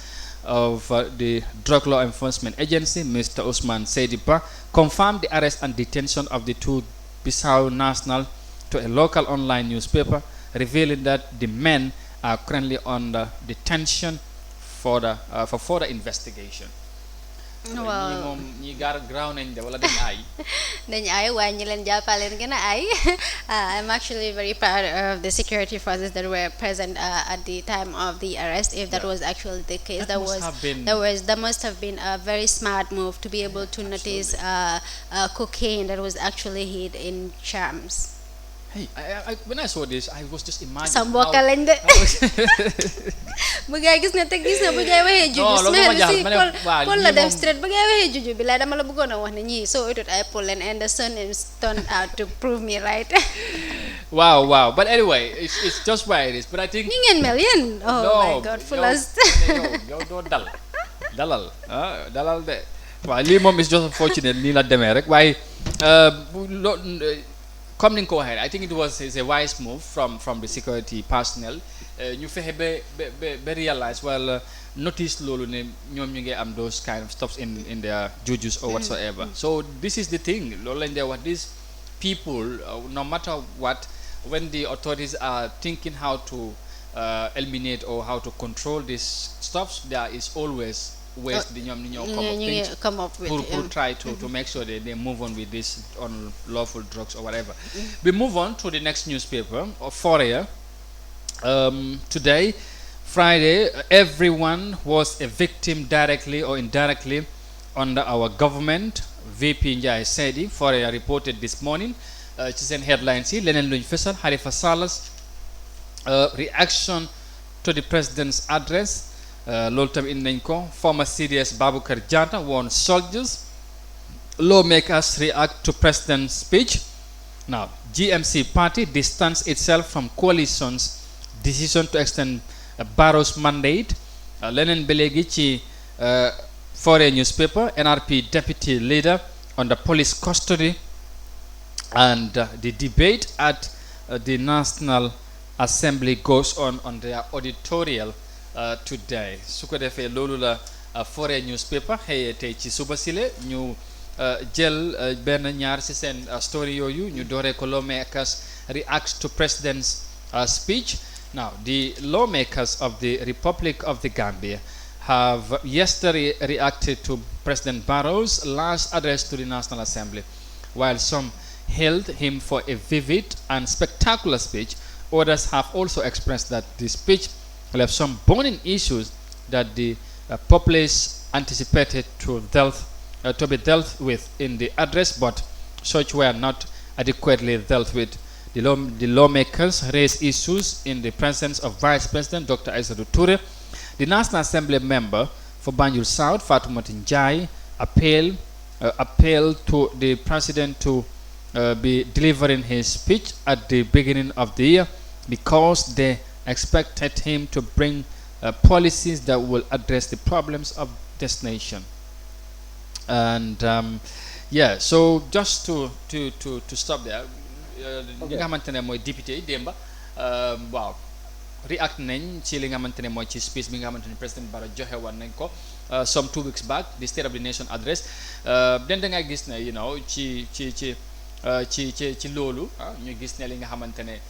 of the Drug Law Enforcement Agency, Mr. Usman Seidiba, confirmed the arrest and detention of the 2 Bissau national to a local online newspaper, revealing that the men are currently under detention for further investigation. ñi Well, moom ñi gaar ground nañ de wala dañ ay. dañ ay waaye ñi leen jàppaleen gën a ay. I'm actually very proud of the security forces that were present at the time of the arrest. If that Yeah. was actually the case, That must have been- that must have been a very smart move to be able to notice cocaine that was actually hid in charms. Hey, when I saw this, I was just imagining. Sa mbokk lañ de. bu gaay gis na te gis na bu gaay waxee juju Non, loolu smell ma bi jaaxal, si ma ne, waaw, Paul lii la dem moom- straight bu gaay waxee juju bi la dama la bëggoon a wax ne ñii soo utut ay pollen and the sun is turned out to prove me right. Wow. But anyway, it's just why it is. But I think. ñi ngeen mel yéen. Oh No, my god fullest. yow doo dalal dalal de waaw lii moom is just unfortunate nii la demee rek waaye comme ni nga ko waxee I think it was a wise move from the security personnel ñu fexe ba realize wala notice loolu ne ñoom ñu ngi am those kind of stops in their jujus or whatsoever. So this is the thing loolu lañ dee wax these people no matter what, when the authorities are thinking how to eliminate or how to control these stuffs, there is always ways the ñoom ni ñoo come up with pour try to make sure that they move on with this unlawful drugs or whatever. We move on to the next newspaper of Fourier. Today, Friday, everyone was a victim directly or indirectly under our government. VP Njai Sedi, Fourier reported this morning. Ci seen headlines yi leneen luñ fësal Halifa Salah's reaction to the president's address. Loolu tam indi nañ ko. Former CDS Baboucarr Jatta warned soldiers. Lawmakers react to president's speech. Now, GMC party distanced itself from coalition's decision to extend Barrow's mandate. Leneen ba léegi ci Foreign newspaper, NRP deputy leader under police custody, and the debate at the National Assembly goes on their editorial today. Su ko defee loolu la Foreign newspaper xëyee tey ci suba sile ñu jël benn ñaar ci seen story yooyu ñu dooree ko lawmakers react to president's speech. Now, the lawmakers of the Republic of the Gambia have yesterday reacted to President Barrow's last address to the National Assembly. While some hailed him for a vivid and spectacular speech, others have also expressed that the speech left some burning issues that the populace anticipated to be dealt with in the address, but such were not adequately dealt with. The lawmakers raised issues in the presence of Vice President Dr. Aissatou Touré. The National Assembly member for Banjul South, Fatoumata Njie, appealed to the president to be delivering his speech at the beginning of the year because they expected him to bring policies that will address the problems of this nation. And so just to stop there, li nga xamante ne mooy député yi démba waaw react nañ ci li nga xamante ne mooy ci speech bi nga xamante ne président Barrow joxe woon nañ ko some 2 weeks back, the State of the Nation address. Den da nga gis ne ci loolu ñu gis ne li nga xamante ne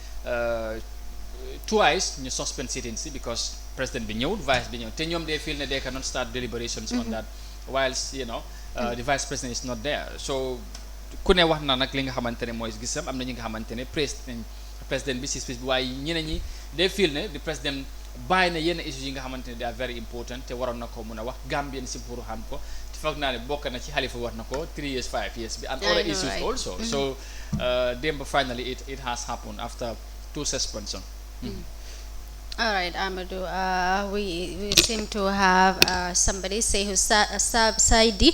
twice ñu suspend sitting si because président bi ñëwul vice bi ñëw te ñoom they feel ne they cannot start deliberations on that whilst the vice president is not there. So ku ne wax na nag li nga xamante ne mooy gisam am na ñi nga xamante ne président bi si speech bi waaye ñeneen ñi they feel ne the président bàyyi na yenn issues yi nga xamante ne they are very important te waroon na ko mun a wax Gambien si pour xam ko te foog naa ne bokk na ci Halifa wax na ko 3 years 5 years bi and other issues right. Also so démb finally it has happened after 2 suspension. All right, Amadou. We seem to have somebody say who's Saidi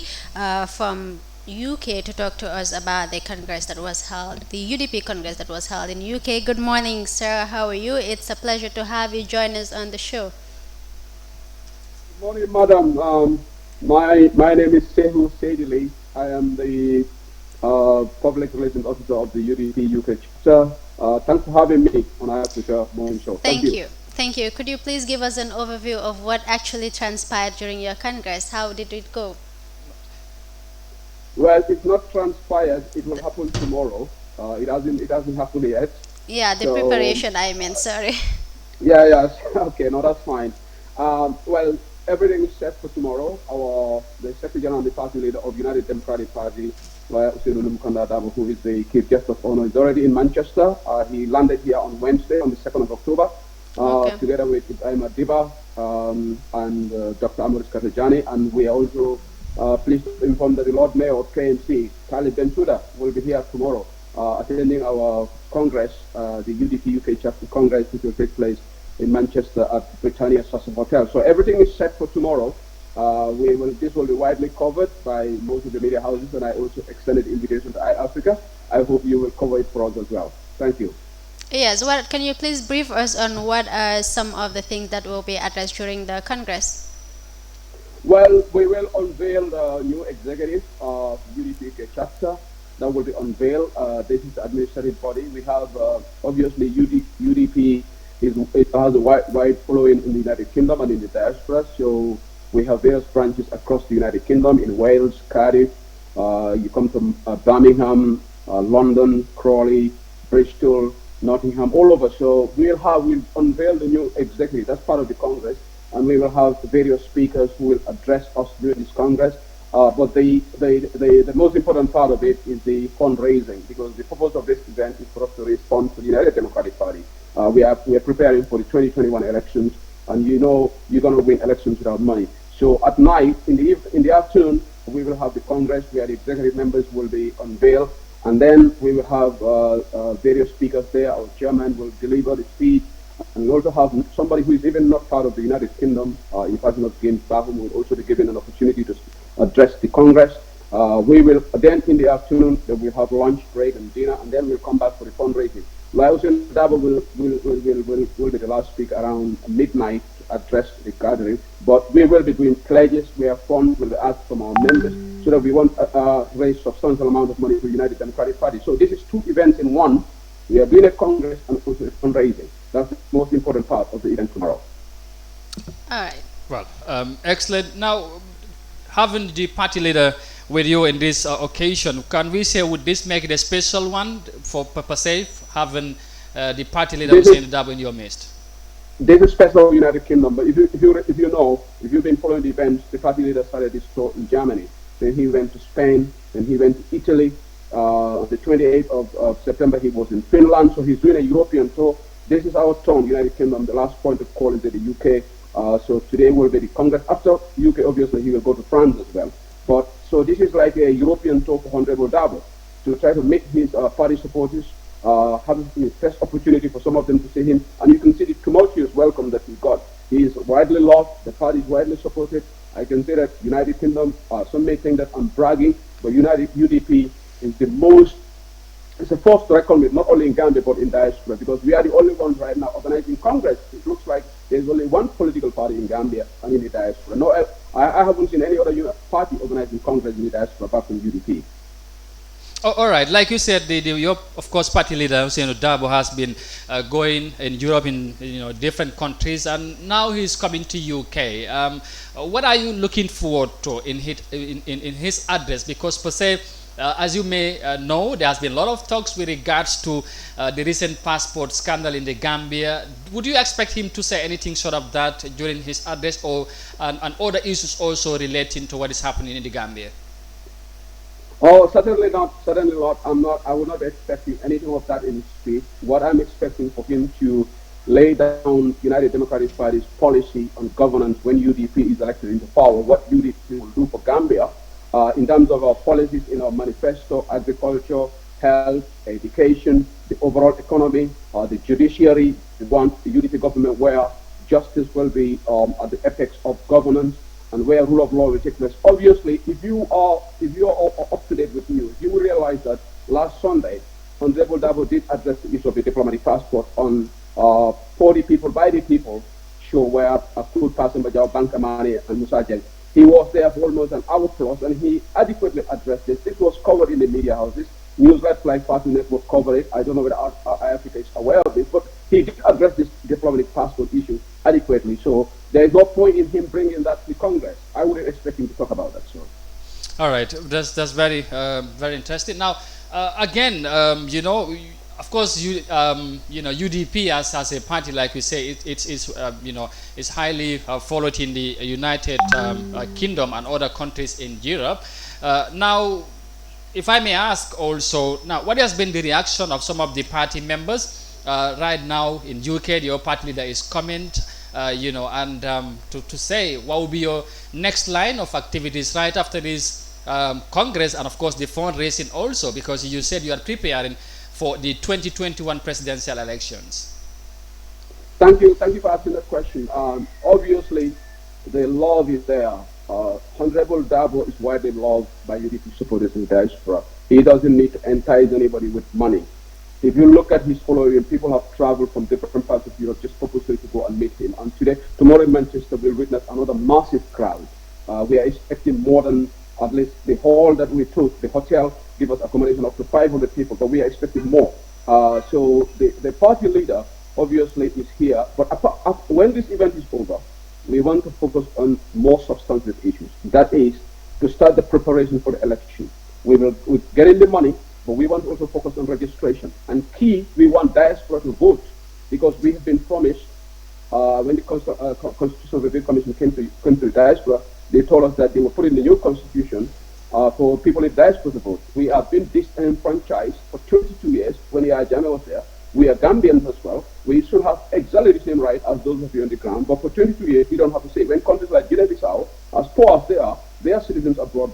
from UK to talk to us about the Congress that was held, the UDP Congress that was held in UK. Good morning, sir. How are you? It's a pleasure to have you join us on the show. Good morning, madam. My name is Sehu Saidili. I am the Public Relations Officer of the UDP UK chapter. Thanks for having me on our Africa Morning Show. Thank you. Thank you. Could you please give us an overview of what actually transpired during your Congress? How did it go? Well, it's not transpired. It will happen tomorrow. It hasn't happened yet. Yeah, the So preparation, I meant, sorry. yeah, yeah. Okay, no, that's fine. Well, everything is set for tomorrow. The Secretary General and the party leader of United Democratic Party, Lawyer Usainu Mukanda Dabo, who is the Chief Justice of Honor, is already in Manchester. He landed here on Wednesday, on the 2nd of October, Okay. together with Ibrahim Adiba and Dr. Amadou Katajani. And we are also pleased to inform that the Lord Mayor of KMC, Khalid Bensouda, will be here tomorrow attending our Congress, the UDP UK Chapter Congress, which will take place in Manchester at Britannia Sasson Hotel. So everything is set for tomorrow. This will be widely covered by most of the media houses, and I also extended invitation to iAfrica. I hope you will cover it for us as well. Thank you. Yes, what can you please brief us on what are some of the things that will be addressed during the Congress? Well, we will unveil the new executive of UDP UK chapter that will be unveiled. This is the administrative body. We have obviously UDP it has a wide following in the United Kingdom and in the diaspora. So we have various branches across the United Kingdom in Wales, Cardiff. You come to Birmingham, London, Crawley, Bristol, Nottingham, all over. So we'll unveil the new executive. That's part of the Congress, and we will have various speakers who will address us during this Congress. But the most important part of it is the fundraising, because the purpose of this event is for us to respond to the United Democratic Party. We are preparing for the 2021 elections, and you know you're going to win elections without money. So at night, in the afternoon, we will have the Congress where the executive members will be unveiled, and then we will have various speakers there. Our chairman will deliver the speech, and we also have somebody who is even not part of the United Kingdom, in person of James Bahum, will also be given an opportunity to address the Congress. We will then in the afternoon we'll have lunch, break, and dinner, and then we'll come back for the fundraising. Usainu Dabo will be the last speaker around midnight to address the gathering. But we will be doing pledges where funds will be asked from our members, so that we want to raise substantial amount of money for the United Democratic Party. So this is two events in one. We are doing a Congress and also a fundraising. That's the most important part of the event tomorrow. All right. Well, excellent. Now, having the party leader with you in this occasion, can we say, would this make it a special one for per se, having the party leader Usainu Dabo in your midst? This is special for United Kingdom, but if you've been following the events, the party leader started this tour in Germany. Then he went to Spain, then he went to Italy. On the 28th of September, he was in Finland, so he's doing a European tour. This is our turn, United Kingdom. The last point of call is at the UK. So today will be the Congress. After UK, obviously, he will go to France as well. But so this is like a European tour for Honorable Dabo to try to meet his party supporters, having the first opportunity for some of them to see him. And you can see the tumultuous welcome that he got. He is widely loved. The party is widely supported. I can say that United Kingdom, some may think that I'm bragging, but UDP is it's a force to reckon with, not only in Gambia but in diaspora, because we are the only ones right now organizing Congress. It looks like there's only one political party in Gambia and in the diaspora. No, I haven't seen any other party organizing Congress in the diaspora apart from UDP. Oh, all right, like you said, your of course party leader Usainu Dabo has been going in Europe, in different countries, and now he's coming to UK. What are you looking forward to in his address? Because per se, as you may know, there has been a lot of talks with regards to the recent passport scandal in the Gambia. Would you expect him to say anything sort of that during his address, or and other issues also relating to what is happening in the Gambia? Oh, certainly not. Certainly not. I would not be expecting anything of that in his speech. What I'm expecting for him to lay down United Democratic Party's policy on governance when UDP is elected into power, what UDP will do for Gambia in terms of our policies in our manifesto, agriculture, health, education, the overall economy, the judiciary. We want the UDP government where justice will be at the apex of governance, and where rule of law will take place. Obviously, if you are up to date with news, you will realize that last Sunday, Honorable Dabo did address the issue of the diplomatic passport on For the People, by the People show, where a full person by Bankamani and Musa Jeng. He was there for almost an hour plus, and he adequately addressed this. This was covered in the media houses. Newsletters like Fast Network covered it. I don't know whether Africa is aware of this, but he did address this diplomatic passport issue adequately. So there is no point in him bringing that to Congress. I wouldn't expect him to talk about that. So. All right, that's very very interesting. Now, again, of course, UDP as a party, like we say, it's highly followed in the United Kingdom and other countries in Europe. Now, if I may ask also, now what has been the reaction of some of the party members right now in UK? Your party leader is coming, and to say what will be your next line of activities right after this Congress, and of course the fundraising also, because you said you are preparing for the 2021 presidential elections. Thank you for asking that question. Obviously, the love is there. Honorable Dabo is widely loved by UDP supporters in diaspora. He doesn't need to entice anybody with money. If you look at his following, people have traveled from different parts of Europe just purposely to go and meet him. And tomorrow in Manchester, we'll witness another massive crowd. We are expecting more than at least the hall that we took, the hotel, give us accommodation up to 500 people, but we are expecting more. So the party leader obviously is here, but when this event is over, we want to focus on more substantive issues. That is to start the preparation for the election. We're getting the money, but we want to also focus on registration. And key, we want diaspora to vote, because we have been promised when the Constitutional Review Commission came to the diaspora, they told us that they will put in the new constitution for people in diaspora to vote. We have been disenfranchised for 22 years when Yahya Jammeh was there. We are Gambians as well. We should have exactly the same right as those of you on the ground. But for 22 years, we don't have to say. When countries like Guinea-Bissau, as poor as they are, their citizens abroad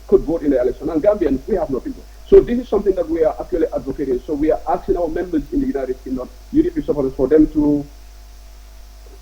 could vote in the election. And Gambians, we have nothing. So this is something that we are actually advocating. So we are asking our members in the United Kingdom, UDP supporters, for them to...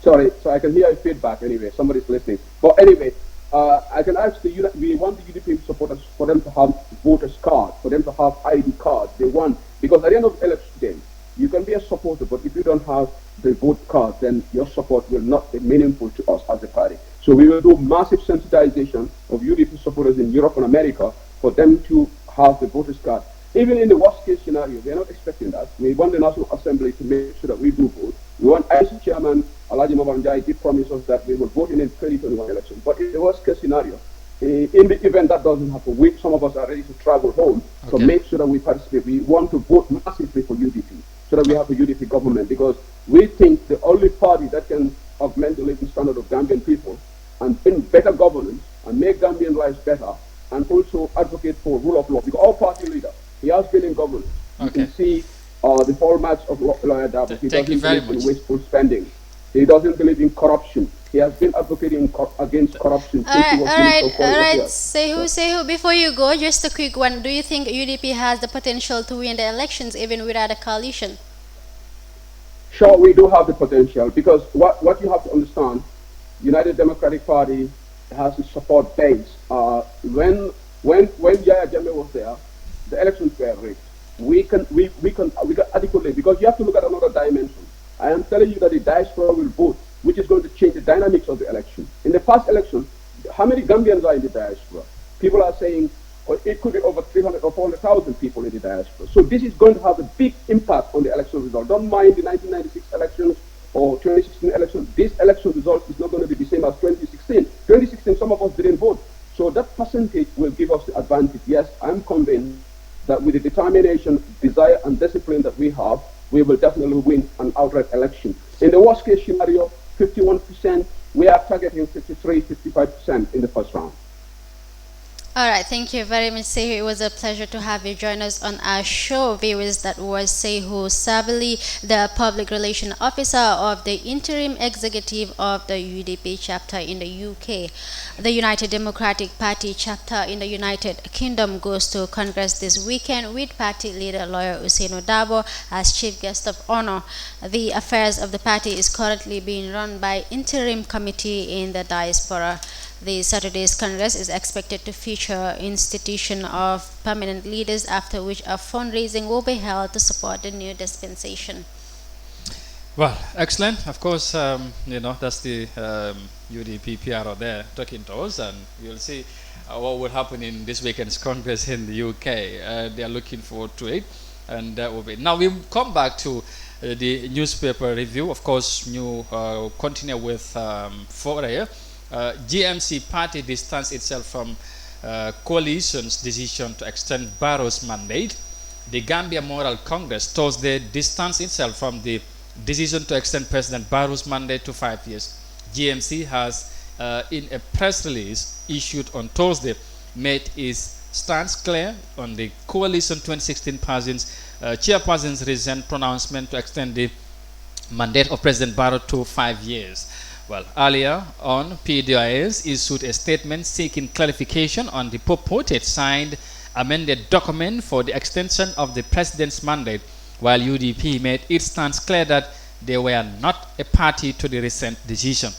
Sorry, so I can hear feedback anyway. Somebody's listening. But anyway, I can ask we want the UDP supporters for them to have voters card, for them to have ID cards. They want, because at the end of the election day, you can be a supporter, but if you don't have the vote card, then your support will not be meaningful to us as a party. So we will do massive sensitization of UDP supporters in Europe and America for them to have the voters card. Even in the worst case scenario, we are not expecting that. We want the National Assembly to make sure that we do vote. We want IC Chairman Alhaji Mabanjai to promise us that we will vote in the 2021 election. But in the worst case scenario, in the event that doesn't happen, some of us are ready to travel home. So make sure that we participate. We want to vote massively for UDP so that we have a UDP government, because we think the only party that can augment the living standard of Gambian people and bring better governance and make Gambian lives better and also advocate for rule of law. Because our party leader, he has been in governance. You can see the formats of Lawyer Dabo. He doesn't believe in wasteful spending. He doesn't believe in corruption. He has been advocating against corruption. All right. Sehu, before you go, just a quick one. Do you think UDP has the potential to win the elections even without a coalition? Sure, we do have the potential, because what you have to understand, United Democratic Party has a support base. When Yahya Jammeh was there, the elections were rigged. We can adequately, because you have to look at another dimension. I am telling you that the diaspora will vote, which is going to change the dynamics of the election. In the past election, how many Gambians are in the diaspora? People are saying it could be over 300 or 400,000 people in the diaspora. So this is going to have a big impact on the election result. Don't mind the 1996 elections or 2016 election. This election result is not going to be the same as 2016. 2016, some of us didn't vote. So that percentage will give us the advantage. Yes, I'm convinced that with the determination, desire, and discipline that we have, we will definitely win an outright election. In the worst case scenario, 51%, we are targeting 53, 55% in the first round. All right, thank you very much, Sehu. It was a pleasure to have you join us on our show. Viewers, that was Sehu Sabally, the Public Relations Officer of the Interim Executive of the UDP chapter in the UK. The United Democratic Party chapter in the United Kingdom goes to Congress this weekend with party leader Lawyer Ousainou Darboe as chief guest of honor. The affairs of the party is currently being run by interim committee in the diaspora. The Saturday's Congress is expected to feature institution of permanent leaders, after which a fundraising will be held to support the new dispensation. Well, excellent. Of course, that's the UDP PRO there talking to us, and we'll see what will happen in this weekend's Congress in the UK. They are looking forward to it, and that will be. Now we come back to the newspaper review. Of course, continue with Foray. GMC party distanced itself from coalition's decision to extend Barrow's mandate. The Gambia Moral Congress Thursday distanced itself from the decision to extend President Barrow's mandate to 5 years. GMC has, in a press release issued on Thursday, made its stance clear on the coalition 2016 chairperson's recent pronouncement to extend the mandate of President Barrow to 5 years. Well, earlier on, PDIS issued a statement seeking clarification on the purported signed amended document for the extension of the president's mandate, while UDP made its stance clear that they were not a party to the recent decision.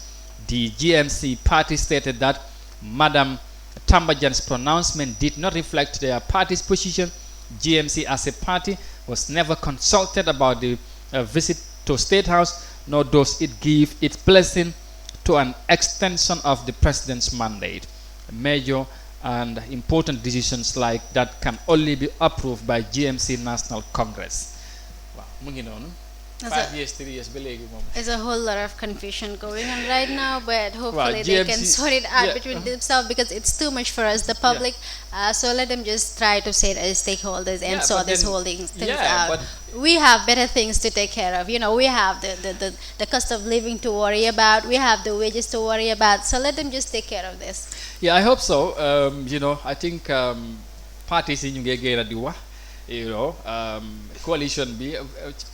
The GMC party stated that Madam Tambajan's pronouncement did not reflect their party's position. GMC as a party was never consulted about the visit to State House, nor does it give its blessing to an extension of the president's mandate. Major and important decisions like that can only be approved by GMC National Congress. Wow, mu ngi noonu. 5 years, 3 years, ba léegi moom. There's a whole lot of confusion going on right now, but hopefully Well, they can GMC sort it out between themselves because it's too much for us, the public. So let them just try to say it as stakeholders and Yeah, sort but this then- whole things yeah, out. but- We have better things to take care of. You know, we have the cost of living to worry about. We have the wages to worry about. So let them just take care of this. Yeah, I hope so. You know, I think parties in ñu ngi génn di wax, you know, coalition bi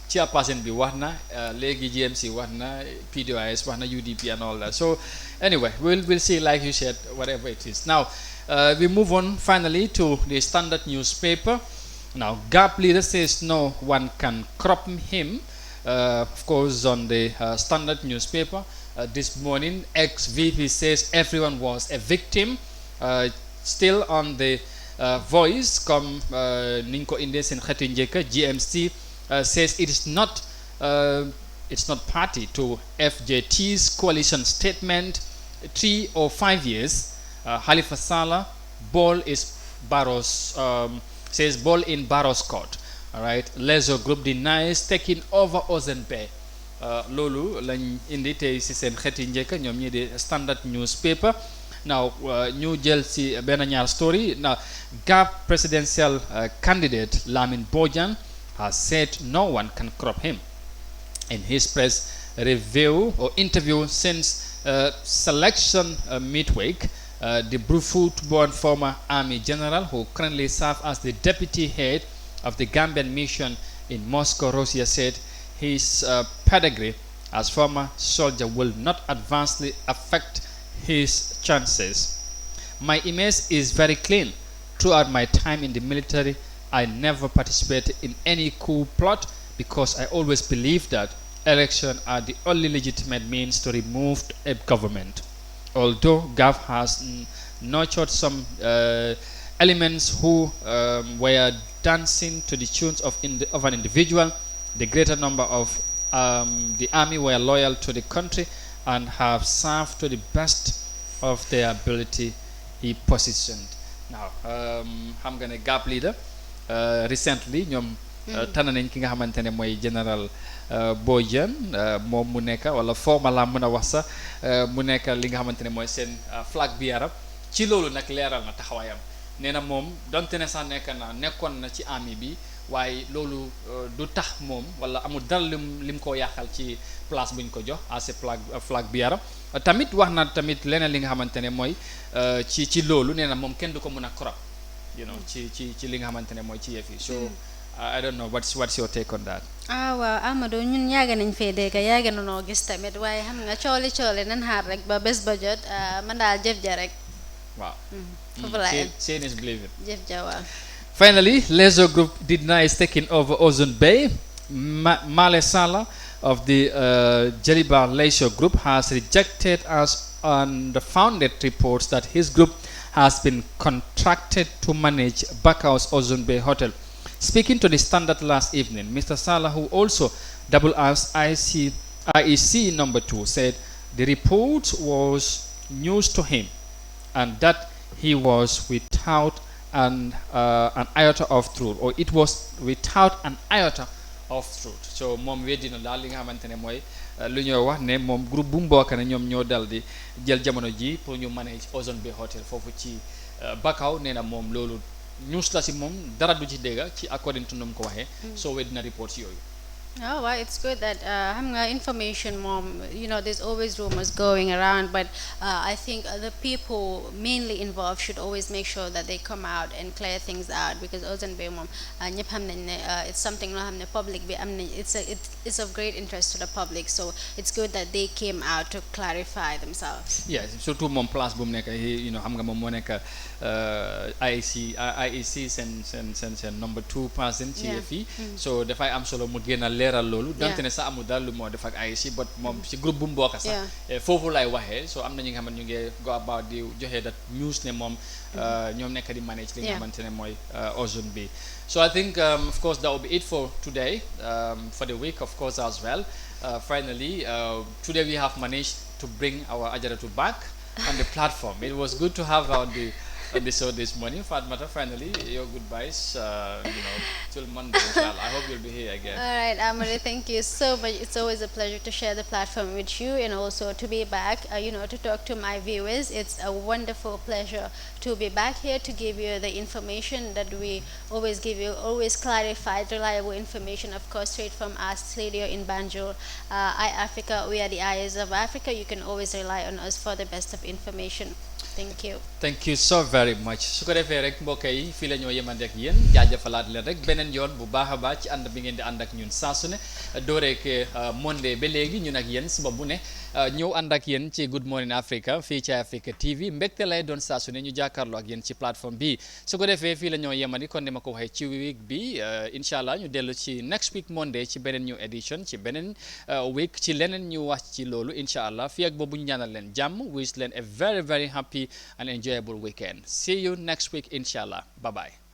chairperson bi wax na, léegi GMC wax na, PDOIS wax na, UDP and all that. So anyway, we'll see, like you said, whatever it is. Now, we move on finally to the Standard newspaper. Now, GAP leader says no one can crop him. Of course, on the Standard newspaper this morning, ex-VP says everyone was a victim. Still on the Voice, come Ninko Indies in Khatinjeka, GMC says it's not party to FJT's coalition statement. 3 or 5 years. Halifa Sallah, ball is Barrow's. Says ball in Barrow's court. All right. Lezo Group denies taking over Ozen Bay. Lolu lañ indi tey ci seen xeeti njëkk ñoom ñi di Standard newspaper. Now ñu jël ci benn ñaar story. Now GAP presidential candidate Lamin Bojang has said no one can crop him. In his press review or interview since selection midweek, the Brufut-born former army general who currently serves as the deputy head of the Gambian mission in Moscow, Russia, said his pedigree as former soldier will not adversely affect his chances. My image is very clean. Throughout my time in the military, I never participated in any coup plot because I always believed that elections are the only legitimate means to remove a government. Although GAF has nurtured some elements who were dancing to the tunes of an individual, the greater number of the army were loyal to the country and have served to the best of their ability, he positioned. Now, xam nga ne GAP leader recently ñoom tànn nañ ki nga xamante ne mooy général Bojang moom mu nekk wala former la mën a wax sax mu nekk li nga xamante ne mooy seen flag bi yaram ci loolu nag leeral na taxawaayam nee na moom donte ne sax nekkoon na ci army bi waaye loolu du tax moom wala amul dara lim koo yàqal ci place buñ ko jox à ce flag bi yaram tamit wax na tamit leneen li nga xamante ne mooy ci loolu nee na moom kenn du ko mën a crop you know ci li nga xamante ne mooy ci yëf yi so I don't know what's your take on that. Waaw Amadou ñun yàgg nañ fee dégg yàgg na noo gis tamit waaye xam nga cooli nan xaar rek ba bés ba jot man daal jëf ja rek. Waaw. Foofu laa yem. Seeing is believing. Jëf ja waaw. Finally, Lezo Group denies taking over Ozen Bay. Male Sallah of the Jaliba Leisure Group has rejected us on the founded reports that his group has been contracted to manage Bakau's Ozen Bay Hotel. Speaking to the Standard last evening, Mr. Sallah, who also doubled as IEC number 2, said the report was news to him and that he was without an iota of truth, or it was without an iota of truth. So moom weddi na daal li nga xamante ne mooy lu ñoo wax ne moom groupe bu mu bokk ne ñoom ñoo dal di jël jamono ji pour ñu manage Ozen Bay Hotel foofu ci Bakau nee na moom loolu news la si moom dara du ci dégga ci according to nu mu ko waxee soo weddina reports yooyu. Oh, well, it's good that information, mom. There's always rumors going around, but I think the people mainly involved should always make sure that they come out and clear things out because Ozan Bay, mom, it's something no hamne public be it's of great interest to the public. So it's good that they came out to clarify themselves. Yeah, surtout moom place bu mu nekk xam nga moom moo nekk IEC seen number 2 person ci yëf yi so dafay am solo mu génn leeral loolu donte ne sax amul dara lu moo def ak IEC but moom ci groupe bu mu bokk sax foofu lay waxee so am na ñi nga xamante ñu ngi go about di joxe that news ne moom ñoom nekk di manage li nga xamante ne mooy Ozone bi so I think of course that will be it for today for the week of course as well finally today we have managed to bring our Ajaratu back on the platform. It was good to have her on the show this morning. Fatmata, finally, your goodbyes, till Monday, inshallah. I hope you'll be here again. All right, Amari, thank you so much. It's always a pleasure to share the platform with you and also to be back, to talk to my viewers. It's a wonderful pleasure to be back here to give you the information that we always give you, always clarified, reliable information, of course, straight from our studio in Banjul. iAfrica, we are the eyes of Africa. You can always rely on us for the best of information. Thank you. Thank you so very much su ko defee rek mbokk yi fii la ñoo yemande ak yéen jaajëfalaat leen rek beneen yoon bu baax a baax ci ànd bi ngeen di ànd ak ñun saa su ne dooreek Monday ba léegi ñun ak yéen suba bu ne ñëw ànd ak yéen ci Good Morning Africa fii ci Africa TV mbégte lay doon saa su ne ñu jàkkaarloo ak yéen ci plateforme bi su ko defee fii la ñoo yemandi kon ni ma ko waxee ci week bi incha allah ñu dellu ci next week Monday ci beneen new edition ci beneen week ci leneen ñu wax ci loolu incha allah fii ak boobu ñu ñaanal leen jàmm wish leen a very very happy and enjoyable weekend. See you next week, inshallah. Bye bye.